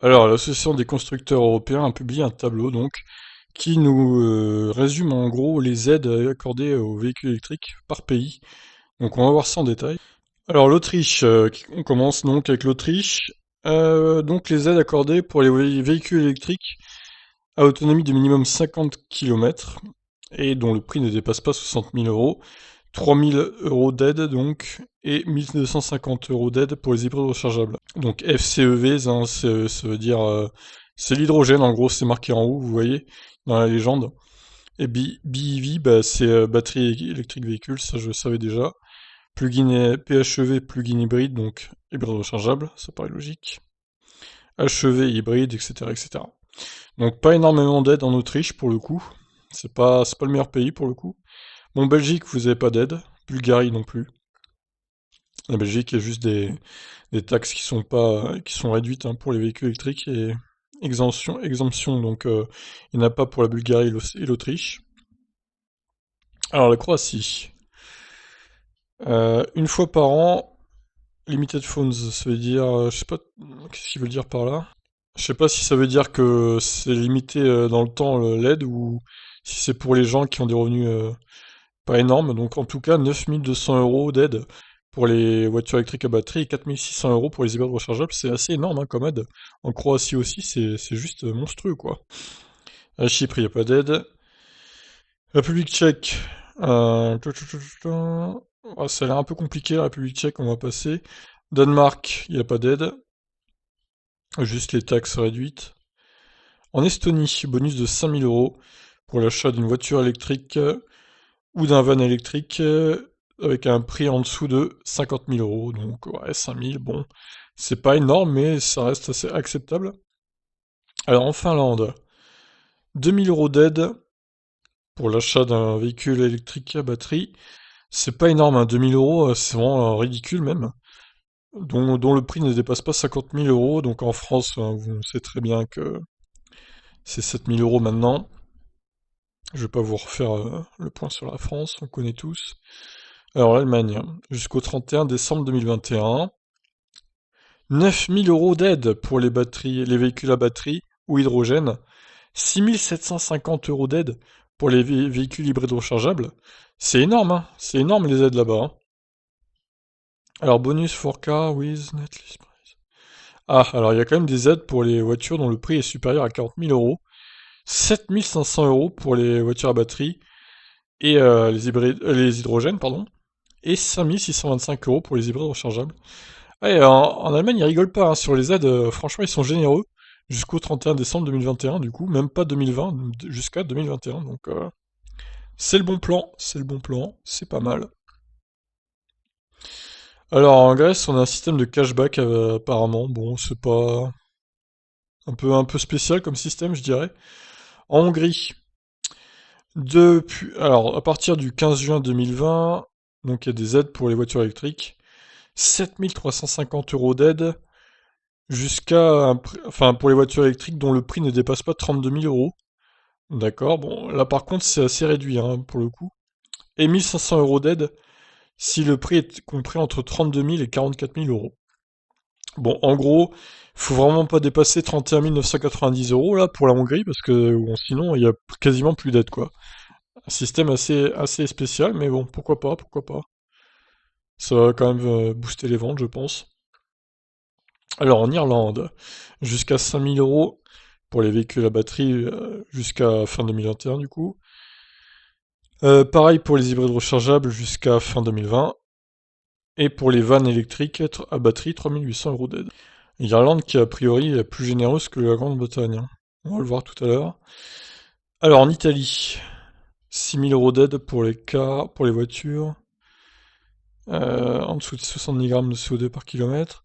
Alors, l'Association des constructeurs européens a publié un tableau donc qui nous résume en gros les aides accordées aux véhicules électriques par pays. Donc, on va voir ça en détail. Alors, l'Autriche, on commence donc avec l'Autriche. Donc, les aides accordées pour les véhicules électriques à autonomie de minimum 50 km et dont le prix ne dépasse pas 60 000 euros. 3 000 euros d'aide donc et 1 250 euros d'aide pour les hybrides rechargeables. Donc FCEV, hein, ça veut dire c'est l'hydrogène en gros, c'est marqué en haut, vous voyez, dans la légende. Et BEV, bah, c'est batterie électrique véhicule, ça je le savais déjà. PHEV, plugin hybride, donc hybride rechargeable, ça paraît logique. HEV hybride, etc., etc. Donc pas énormément d'aide en Autriche pour le coup. C'est pas le meilleur pays pour le coup. Bon, Belgique, vous avez pas d'aide. Bulgarie non plus. La Belgique, il y a juste des taxes qui sont réduites hein, pour les véhicules électriques et exemption donc il n'y en a pas pour la Bulgarie et l'Autriche. Alors la Croatie, une fois par an, limited phones, ça veut dire, je sais pas, qu'est-ce qu'il veut dire par là? Je sais pas si ça veut dire que c'est limité dans le temps l'aide ou si c'est pour les gens qui ont des revenus pas énorme, donc en tout cas 9200 euros d'aide pour les voitures électriques à batterie et 4600 euros pour les hybrides rechargeables, c'est assez énorme hein, comme aide. En Croatie aussi, c'est juste monstrueux quoi. À Chypre, il n'y a pas d'aide. République tchèque, ça a l'air un peu compliqué la République tchèque, on va passer. Danemark, il n'y a pas d'aide, juste les taxes réduites. En Estonie, bonus de 5000 euros pour l'achat d'une voiture électrique ou d'un van électrique avec un prix en dessous de 50 000 euros. Donc ouais, 5 000, bon, c'est pas énorme, mais ça reste assez acceptable. Alors en Finlande, 2 000 euros d'aide pour l'achat d'un véhicule électrique à batterie. C'est pas énorme, hein, 2 000 euros, c'est vraiment ridicule même. Dont le prix ne dépasse pas 50 000 euros. Donc en France, hein, vous savez très bien que c'est 7 000 euros maintenant. Je vais pas vous refaire le point sur la France, on connaît tous. Alors l'Allemagne, jusqu'au 31 décembre 2021, 9 000 euros d'aide pour les batteries, les véhicules à batterie ou hydrogène, 6 750 euros d'aide pour les véhicules hybrides rechargeables. C'est énorme, hein, c'est énorme les aides là-bas, hein. Alors bonus for car with net list price. Ah, alors il y a quand même des aides pour les voitures dont le prix est supérieur à 40 000 euros, 7 500 euros pour les voitures à batterie et les hydrogènes, pardon, et 5 625 euros pour les hybrides rechargeables. Ouais, en Allemagne, ils rigolent pas hein, sur les aides, franchement, ils sont généreux. Jusqu'au 31 décembre 2021, du coup, même pas 2020, jusqu'à 2021. Donc, c'est le bon plan, c'est le bon plan, c'est pas mal. Alors, en Grèce, on a un système de cashback, apparemment. Bon, c'est pas un peu spécial comme système, je dirais. En Hongrie, alors, à partir du 15 juin 2020, donc il y a des aides pour les voitures électriques. 7 350 euros d'aide enfin, pour les voitures électriques dont le prix ne dépasse pas 32 000 euros. D'accord, bon, là par contre c'est assez réduit hein, pour le coup. Et 1 500 euros d'aide si le prix est compris entre 32 000 et 44 000 euros. Bon, en gros, faut vraiment pas dépasser 31 990 euros là pour la Hongrie parce que bon, sinon il y a quasiment plus d'aide quoi. Un système assez spécial, mais bon, pourquoi pas, pourquoi pas. Ça va quand même booster les ventes, je pense. Alors en Irlande, jusqu'à 5 000 euros pour les véhicules à batterie jusqu'à fin 2021 du coup. Pareil pour les hybrides rechargeables jusqu'à fin 2020. Et pour les vannes électriques à batterie, 3 800 euros d'aide. L'Irlande qui a priori est plus généreuse que la Grande-Bretagne, hein. On va le voir tout à l'heure. Alors en Italie, 6 000 euros d'aide pour les cars, pour les voitures, en dessous de 70 grammes de CO2 par kilomètre,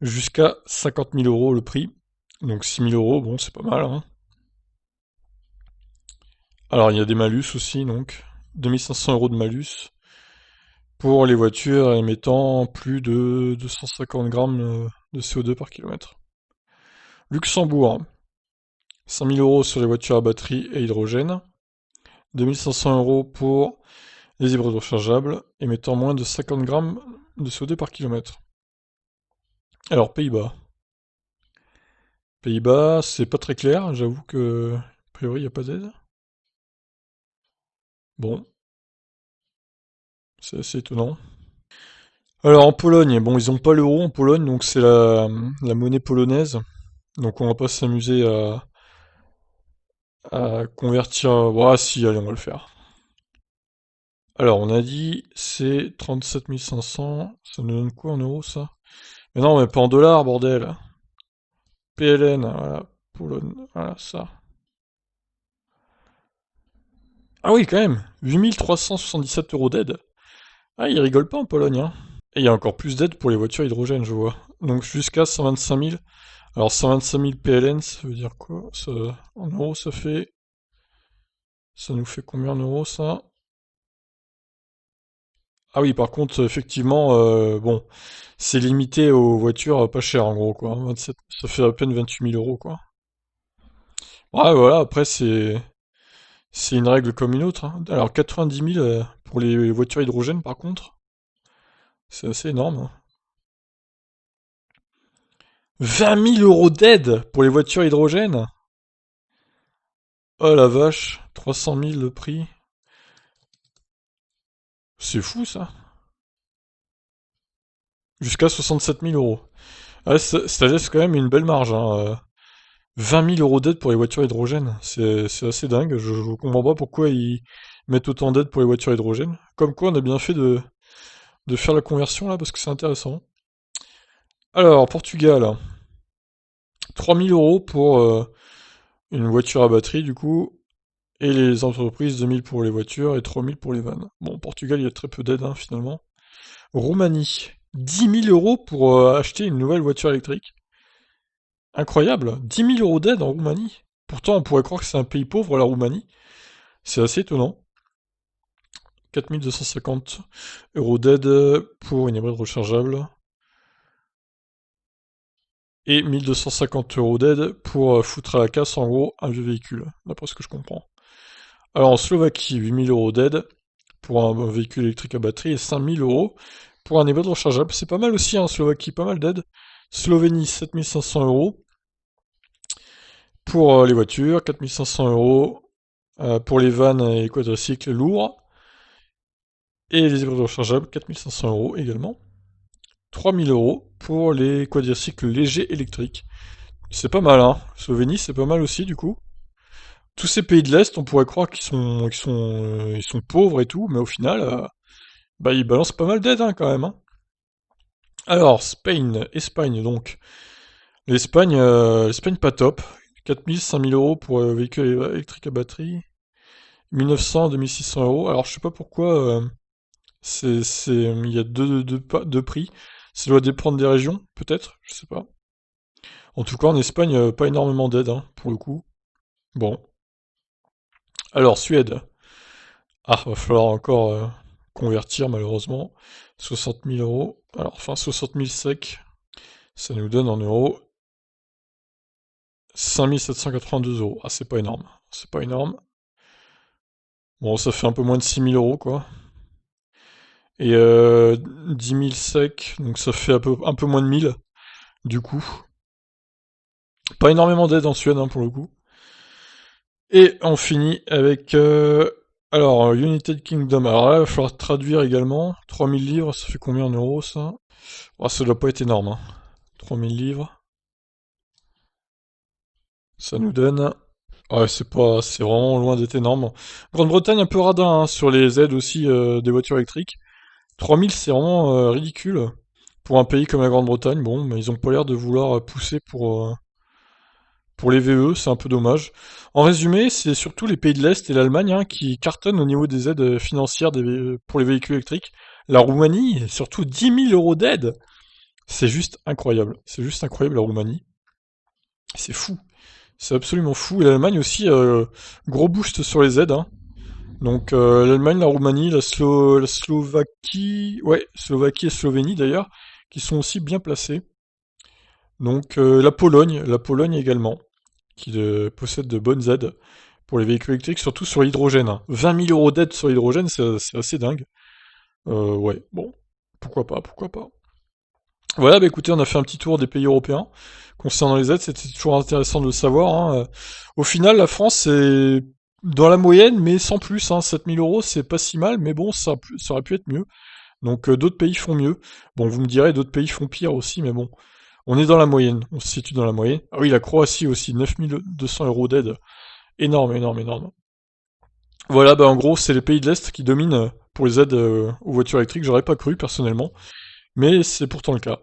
jusqu'à 50 000 euros le prix. Donc 6 000 euros, bon c'est pas mal, hein. Alors il y a des malus aussi, donc 2 500 euros de malus pour les voitures émettant plus de 250 grammes de CO2 par kilomètre. Luxembourg, 5 000 euros sur les voitures à batterie et hydrogène, 2 500 euros pour les hybrides rechargeables émettant moins de 50 grammes de CO2 par kilomètre. Alors Pays-Bas, Pays-Bas, c'est pas très clair, j'avoue que, a priori, il n'y a pas d'aide. Bon, c'est assez étonnant. Alors en Pologne, bon, ils ont pas l'euro en Pologne, donc c'est la monnaie polonaise. Donc on va pas s'amuser à convertir. Ah si, allez, on va le faire. Alors on a dit c'est 37 500. Ça nous donne quoi en euros ça? Mais non, mais pas en dollars, bordel. PLN, voilà. Pologne, voilà ça. Ah oui, quand même. 8377 euros d'aide. Ah, ils rigolent pas en Pologne, hein. Et il y a encore plus d'aide pour les voitures hydrogène, je vois. Donc jusqu'à 125 000. Alors 125 000 PLN, ça veut dire quoi ça, en euros, ça fait... Ça nous fait combien en euros, ça? Ah oui, par contre, effectivement, bon, c'est limité aux voitures pas chères, en gros, quoi. 27, ça fait à peine 28 000 euros, quoi. Ouais, voilà, après, c'est une règle comme une autre, hein. Alors 90 000 pour les voitures hydrogène, par contre, c'est assez énorme, hein. 20 000 euros d'aide pour les voitures hydrogène? Oh la vache, 300 000 le prix. C'est fou, ça. Jusqu'à 67 000 euros. Ah, ça laisse quand même une belle marge, hein. 20 000 euros d'aide pour les voitures hydrogène, c'est assez dingue. Je comprends pas pourquoi ils mettent autant d'aide pour les voitures hydrogène. Comme quoi, on a bien fait de faire la conversion là, parce que c'est intéressant. Alors, Portugal, 3 000 euros pour une voiture à batterie, du coup, et les entreprises, 2 000 pour les voitures et 3 000 pour les vannes. Bon, Portugal, il y a très peu d'aide, hein, finalement. Roumanie, 10 000 euros pour acheter une nouvelle voiture électrique. Incroyable, 10 000 euros d'aide en Roumanie. Pourtant, on pourrait croire que c'est un pays pauvre, la Roumanie. C'est assez étonnant. 4 250 euros d'aide pour une hybride rechargeable. Et 1250 euros d'aide pour foutre à la casse, en gros, un vieux véhicule, d'après ce que je comprends. Alors en Slovaquie, 8 000 euros d'aide pour un véhicule électrique à batterie et 5 000 euros pour un hybride rechargeable. C'est pas mal aussi en Slovaquie, pas mal d'aide. Slovénie, 7 500 euros pour les voitures, 4 500 euros pour les vannes et les quadricycles lourds. Et les hybrides rechargeables, 4 500 euros également. 3 000 euros pour les quadricycles légers électriques. C'est pas mal, hein. Slovénie, c'est pas mal aussi, du coup. Tous ces pays de l'Est, on pourrait croire ils sont pauvres et tout, mais au final, bah, ils balancent pas mal d'aide, hein, quand même, hein. Alors, Espagne, donc. L'Espagne pas top. 4 000, 5 000 euros pour véhicule électrique à batterie. 1900, 2600 euros. Alors, je sais pas pourquoi, il y a deux prix. Ça doit dépendre des régions, peut-être, je sais pas. En tout cas, en Espagne, pas énormément d'aide, hein, pour le coup. Bon. Alors, Suède. Ah, va falloir encore convertir, malheureusement. 60 000 euros. Alors, enfin, 60 000 secs. Ça nous donne en euros 5 782 euros. Ah, c'est pas énorme. C'est pas énorme. Bon, ça fait un peu moins de 6 000 euros, quoi. Et 10 000 secs, donc ça fait un peu moins de 1000, du coup. Pas énormément d'aide en Suède, hein, pour le coup. Et on finit avec... alors, United Kingdom. Alors là, il va falloir traduire également. 3000 livres, ça fait combien en euros, ça? Oh, ça doit pas être énorme, hein. 3000 livres. Ça nous donne... Ouais, c'est vraiment loin d'être énorme. Grande-Bretagne, un peu radin, hein, sur les aides aussi des voitures électriques. 3000, c'est vraiment ridicule. Pour un pays comme la Grande-Bretagne, bon, mais ils ont pas l'air de vouloir pousser pour les VE, c'est un peu dommage. En résumé, c'est surtout les pays de l'Est et l'Allemagne, hein, qui cartonnent au niveau des aides financières pour les véhicules électriques. La Roumanie, surtout 10 000 euros d'aide. C'est juste incroyable. C'est juste incroyable, la Roumanie. C'est fou. C'est absolument fou. Et l'Allemagne aussi, gros boost sur les aides, hein. Donc l'Allemagne, la Roumanie, la Slovaquie, ouais, Slovaquie et Slovénie d'ailleurs, qui sont aussi bien placés. Donc la Pologne également, qui possède de bonnes aides pour les véhicules électriques, surtout sur l'hydrogène, hein. 20 000 euros d'aide sur l'hydrogène, c'est assez dingue. Ouais, bon, pourquoi pas, pourquoi pas. Voilà, bah écoutez, on a fait un petit tour des pays européens concernant les aides, c'était toujours intéressant de le savoir, hein. Au final, la France c'est dans la moyenne, mais sans plus, hein. 7 000 euros, c'est pas si mal, mais bon, ça aurait pu être mieux. Donc d'autres pays font mieux. Bon, vous me direz, d'autres pays font pire aussi, mais bon, on est dans la moyenne, on se situe dans la moyenne. Ah oui, la Croatie aussi, 9 200 € d'aide. Énorme, énorme, énorme. Voilà, bah en gros, c'est les pays de l'Est qui dominent pour les aides aux voitures électriques. J'aurais pas cru personnellement, mais c'est pourtant le cas.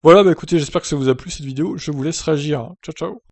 Voilà, bah écoutez, j'espère que ça vous a plu cette vidéo. Je vous laisse réagir. Ciao, ciao.